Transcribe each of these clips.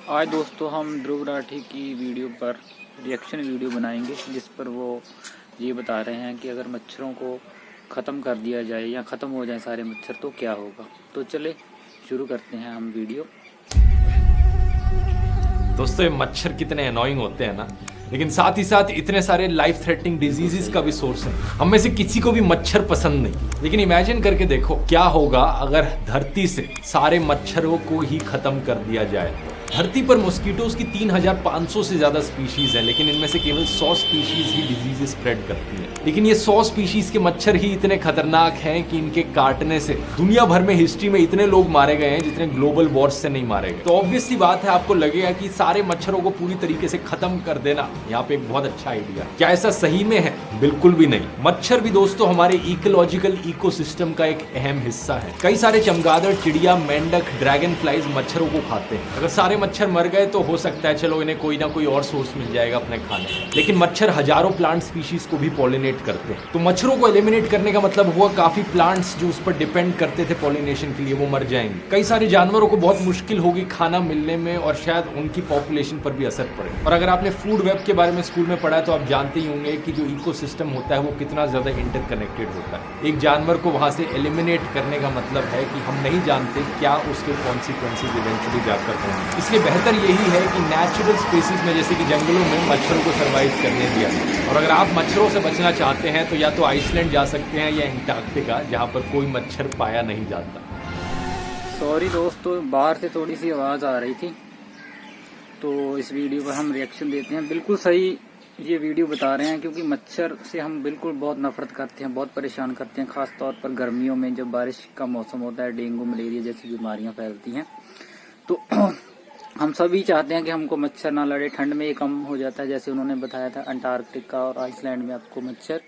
आज दोस्तों हम ध्रुव राठी की वीडियो पर रिएक्शन वीडियो बनाएंगे, जिस पर वो ये बता रहे हैं कि अगर मच्छरों को ख़त्म कर दिया जाए या ख़त्म हो जाए सारे मच्छर तो क्या होगा। तो चले शुरू करते हैं हम वीडियो। दोस्तों, ये मच्छर कितने अनोइंग होते हैं ना, लेकिन साथ ही साथ इतने सारे लाइफ थ्रेटनिंग डिजीजेस का भी सोर्स है। हम में से किसी को भी मच्छर पसंद नहीं, लेकिन इमेजिन करके देखो क्या होगा अगर धरती से सारे मच्छरों को ही खत्म कर दिया जाए। धरती पर मॉस्किटोज की 3500 से ज्यादा स्पीशीज है, लेकिन इनमें से केवल 100 स्पीशीज ही डिजीज स्प्रेड करती है। लेकिन ये 100 स्पीशीज के मच्छर ही इतने खतरनाक हैं कि इनके काटने से दुनिया भर में हिस्ट्री में इतने लोग मारे गए हैं जितने ग्लोबल वॉर्स से नहीं मारे गए। तो ऑब्वियस सी बात है, आपको लगेगा कि सारे मच्छरों को पूरी तरीके से खत्म कर देना यहाँ पे एक बहुत अच्छा आइडिया। क्या ऐसा सही में है? बिल्कुल भी नहीं। मच्छर भी दोस्तों हमारे इकोलॉजिकल इकोसिस्टम का एक अहम हिस्सा है। कई सारे चमगादड़, चिड़िया, मेंढक, ड्रैगन फ्लाइज मच्छरों को खाते हैं। अगर सारे मच्छर मर गए तो हो सकता है चलो इन्हें कोई ना कोई और सोर्स मिल जाएगा अपने खाने, लेकिन मच्छर हजारों प्लांट स्पीशीज को भी पॉलिनेट करते हैं। तो मच्छरों को एलिमिनेट करने का मतलब हुआ काफी प्लांट्स जो उस पर डिपेंड करते थे पॉलिनेशन के लिए, वो मर जाएंगे। कई सारे जानवरों को बहुत मुश्किल होगी खाना मिलने में और शायद उनकी पॉपुलेशन पर भी असर पड़े। और अगर आपने फूड वेब के बारे में स्कूल में पढ़ा है तो आप जानते ही होंगे कि जो इकोसिस्टम होता है वो कितना ज्यादा इंटरकनेक्टेड होता है। एक जानवर को वहां से एलिमिनेट करने का मतलब है कि हम नहीं जानते क्या उसके कॉन्सिक्वेंसेज इवेंचुअली जाकर होंगे। इसलिए बेहतर यही है कि नेचुरल स्पेसीज में जैसे कि जंगलों में मच्छरों को सर्वाइव करने दिया जाए। और अगर आप मच्छरों से बचना चाहते हैं तो या तो आइसलैंड जा सकते हैं या एंटार्क्टिका, जहां पर कोई मच्छर पाया नहीं जाता। सॉरी दोस्तों, बाहर से थोड़ी सी आवाज़ आ रही थी, तो इस वीडियो पर हम रिएक्शन देते हैं। बिल्कुल सही ये वीडियो बता रहे हैं, क्योंकि मच्छर से हम बिल्कुल बहुत नफरत करते हैं, बहुत परेशान करते हैं। खास तौर पर गर्मियों में जब बारिश का मौसम होता है, डेंगू, मलेरिया जैसी बीमारियां फैलती हैं, तो हम सभी चाहते हैं कि हमको मच्छर ना लड़े। ठंड में ये कम हो जाता है, जैसे उन्होंने बताया था अंटार्कटिका और आइसलैंड में आपको मच्छर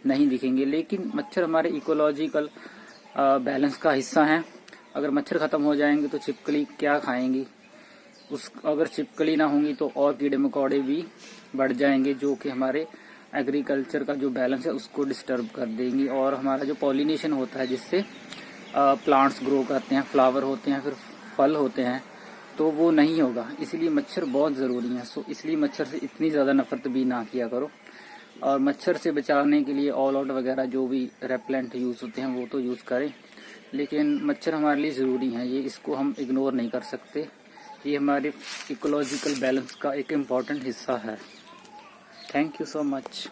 नहीं दिखेंगे। लेकिन मच्छर हमारे इकोलॉजिकल बैलेंस का हिस्सा है। अगर मच्छर खत्म हो जाएंगे तो छिपकली क्या खाएंगी, अगर छिपकली ना होंगी तो और कीड़े मकोड़े भी बढ़ जाएंगे, जो कि हमारे एग्रीकल्चर का जो बैलेंस है उसको डिस्टर्ब कर देंगी। और हमारा जो पॉलिनेशन होता है, जिससे प्लांट्स ग्रो करते हैं, फ्लावर होते हैं, फिर फल होते हैं, तो वो नहीं होगा। इसलिए मच्छर बहुत ज़रूरी है। सो इसलिए मच्छर से इतनी ज़्यादा नफरत भी ना किया करो। और मच्छर से बचाने के लिए ऑल आउट वगैरह जो भी रेपेलेंट यूज़ होते हैं वो तो यूज़ करें, लेकिन मच्छर हमारे लिए ज़रूरी है। ये इसको हम इग्नोर नहीं कर सकते। ये हमारे इकोलॉजिकल बैलेंस का एक इम्पॉर्टेंट हिस्सा है। Thank you so much.